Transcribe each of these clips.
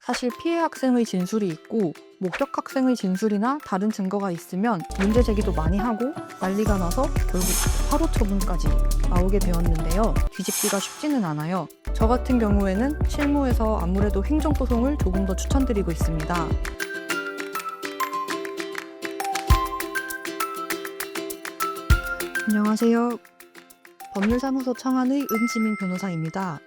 사실 피해 학생의 진술이 있고 목격 학생의 진술이나 다른 증거가 있으면 문제 제기도 많이 하고 난리가 나서 결국 화로 처분까지 나오게 되었는데요. 뒤집기가 쉽지는 않아요. 저 같은 경우에는 실무에서 아무래도 행정소송을 조금 더 추천드리고 있습니다. 안녕하세요. 법률사무소 청안의 은지민 변호사입니다.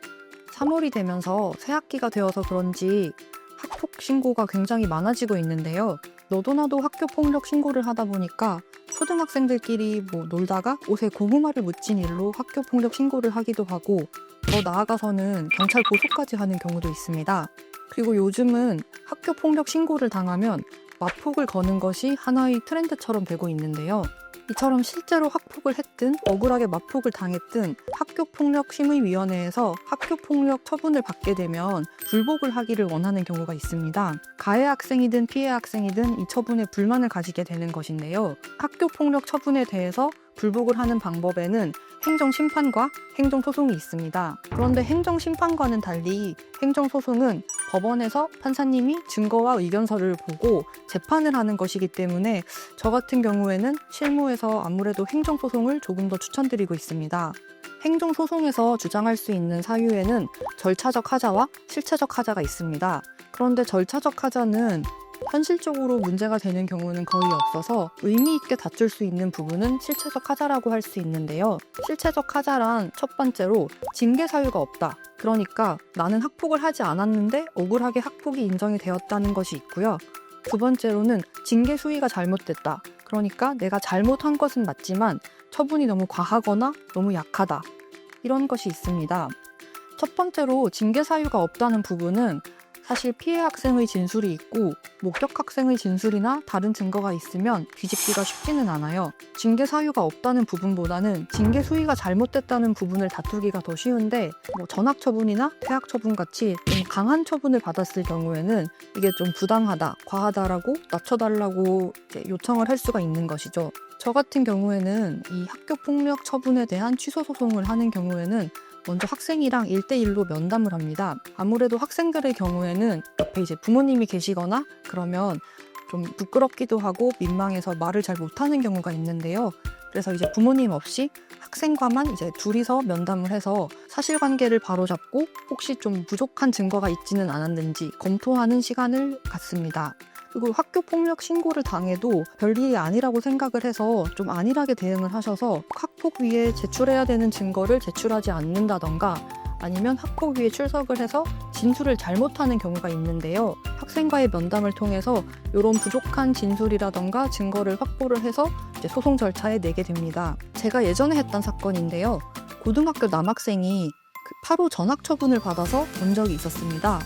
3월이 되면서 새학기가 되어서 그런지 학폭 신고가 굉장히 많아지고 있는데요. 너도나도 학교폭력 신고를 하다 보니까 초등학생들끼리 놀다가 옷에 고구마를 묻힌 일로 학교폭력 신고를 하기도 하고 더 나아가서는 경찰 고소까지 하는 경우도 있습니다. 그리고 요즘은 학교폭력 신고를 당하면 마폭을 거는 것이 하나의 트렌드처럼 되고 있는데요. 이처럼 실제로 학폭을 했든 억울하게 마폭을 당했든 학교폭력심의위원회에서 학교폭력 처분을 받게 되면 불복을 하기를 원하는 경우가 있습니다. 가해 학생이든 피해 학생이든 이 처분에 불만을 가지게 되는 것인데요. 학교폭력 처분에 대해서 불복을 하는 방법에는 행정심판과 행정소송이 있습니다. 그런데 행정심판과는 달리 행정소송은 법원에서 판사님이 증거와 의견서를 보고 재판을 하는 것이기 때문에 저 같은 경우에는 실무에서 아무래도 행정소송을 조금 더 추천드리고 있습니다. 행정소송에서 주장할 수 있는 사유에는 절차적 하자와 실체적 하자가 있습니다. 그런데 절차적 하자는 현실적으로 문제가 되는 경우는 거의 없어서 의미 있게 다툴 수 있는 부분은 실체적 하자라고 할 수 있는데요. 실체적 하자란 첫 번째로 징계 사유가 없다. 그러니까 나는 학폭을 하지 않았는데 억울하게 학폭이 인정이 되었다는 것이 있고요. 두 번째로는 징계 수위가 잘못됐다. 그러니까 내가 잘못한 것은 맞지만 처분이 너무 과하거나 너무 약하다. 이런 것이 있습니다. 첫 번째로 징계 사유가 없다는 부분은 사실 피해 학생의 진술이 있고 목격 학생의 진술이나 다른 증거가 있으면 뒤집기가 쉽지는 않아요. 징계 사유가 없다는 부분보다는 징계 수위가 잘못됐다는 부분을 다투기가 더 쉬운데 전학 처분이나 퇴학 처분 같이 좀 강한 처분을 받았을 경우에는 이게 좀 부당하다, 과하다라고 낮춰달라고 요청을 할 수가 있는 것이죠. 저 같은 경우에는 이 학교폭력 처분에 대한 취소 소송을 하는 경우에는 먼저 학생이랑 1대1로 면담을 합니다. 아무래도 학생들의 경우에는 옆에 부모님이 계시거나 그러면 좀 부끄럽기도 하고 민망해서 말을 잘 못하는 경우가 있는데요. 그래서 부모님 없이 학생과만 둘이서 면담을 해서 사실관계를 바로잡고 혹시 좀 부족한 증거가 있지는 않았는지 검토하는 시간을 갖습니다. 그리고 학교폭력 신고를 당해도 별일이 아니라고 생각을 해서 좀 안일하게 대응을 하셔서 학폭 위에 제출해야 되는 증거를 제출하지 않는다던가 아니면 학폭 위에 출석을 해서 진술을 잘못하는 경우가 있는데요. 학생과의 면담을 통해서 이런 부족한 진술이라던가 증거를 확보를 해서 소송 절차에 내게 됩니다. 제가 예전에 했던 사건인데요. 고등학교 남학생이 8호 전학 처분을 받아서 온 적이 있었습니다.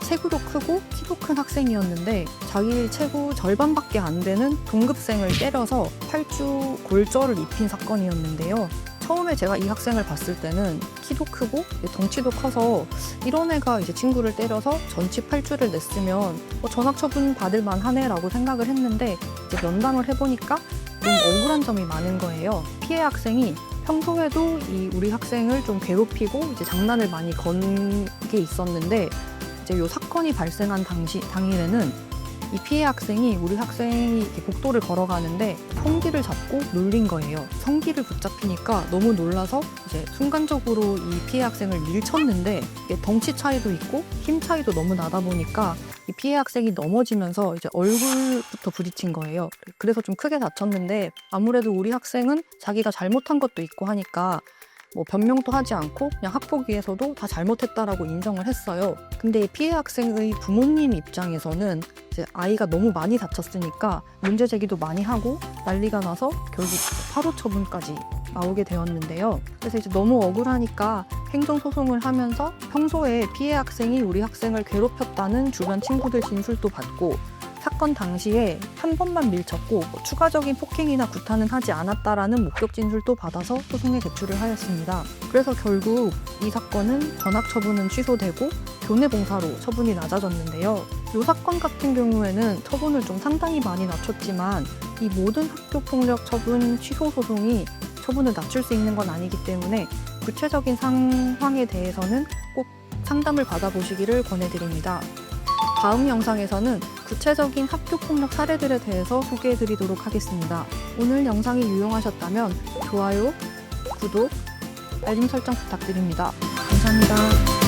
체구도 크고 키도 큰 학생이었는데 자기 체구 절반밖에 안 되는 동급생을 때려서 8주 골절을 입힌 사건이었는데요. 처음에 제가 이 학생을 봤을 때는 키도 크고 덩치도 커서 이런 애가 친구를 때려서 전치 8주를 냈으면 전학 처분 받을 만하네라고 생각을 했는데 면담을 해보니까 너무 억울한 점이 많은 거예요. 피해 학생이 평소에도 우리 학생을 좀 괴롭히고 장난을 많이 건 게 있었는데 이 사건이 발생한 당일에는 이 피해 학생이 우리 학생이 복도를 걸어가는데 성기를 잡고 놀린 거예요. 성기를 붙잡히니까 너무 놀라서 순간적으로 이 피해 학생을 밀쳤는데 덩치 차이도 있고 힘 차이도 너무 나다 보니까 이 피해 학생이 넘어지면서 얼굴부터 부딪힌 거예요. 그래서 좀 크게 다쳤는데 아무래도 우리 학생은 자기가 잘못한 것도 있고 하니까 변명도 하지 않고 그냥 학폭위에서도 다 잘못했다라고 인정을 했어요. 근데 이 피해 학생의 부모님 입장에서는 아이가 너무 많이 다쳤으니까 문제 제기도 많이 하고 난리가 나서 결국 화로 처분까지 나오게 되었는데요. 그래서 너무 억울하니까 행정소송을 하면서 평소에 피해 학생이 우리 학생을 괴롭혔다는 주변 친구들 진술도 받고 사건 당시에 한 번만 밀쳤고 추가적인 폭행이나 구타는 하지 않았다라는 목격 진술도 받아서 소송에 제출을 하였습니다. 그래서 결국 이 사건은 전학 처분은 취소되고 교내 봉사로 처분이 낮아졌는데요. 이 사건 같은 경우에는 처분을 좀 상당히 많이 낮췄지만 이 모든 학교폭력 처분 취소 소송이 처분을 낮출 수 있는 건 아니기 때문에 구체적인 상황에 대해서는 꼭 상담을 받아보시기를 권해드립니다. 다음 영상에서는 구체적인 학교 폭력 사례들에 대해서 소개해 드리도록 하겠습니다. 오늘 영상이 유용하셨다면 좋아요, 구독, 알림 설정 부탁드립니다. 감사합니다.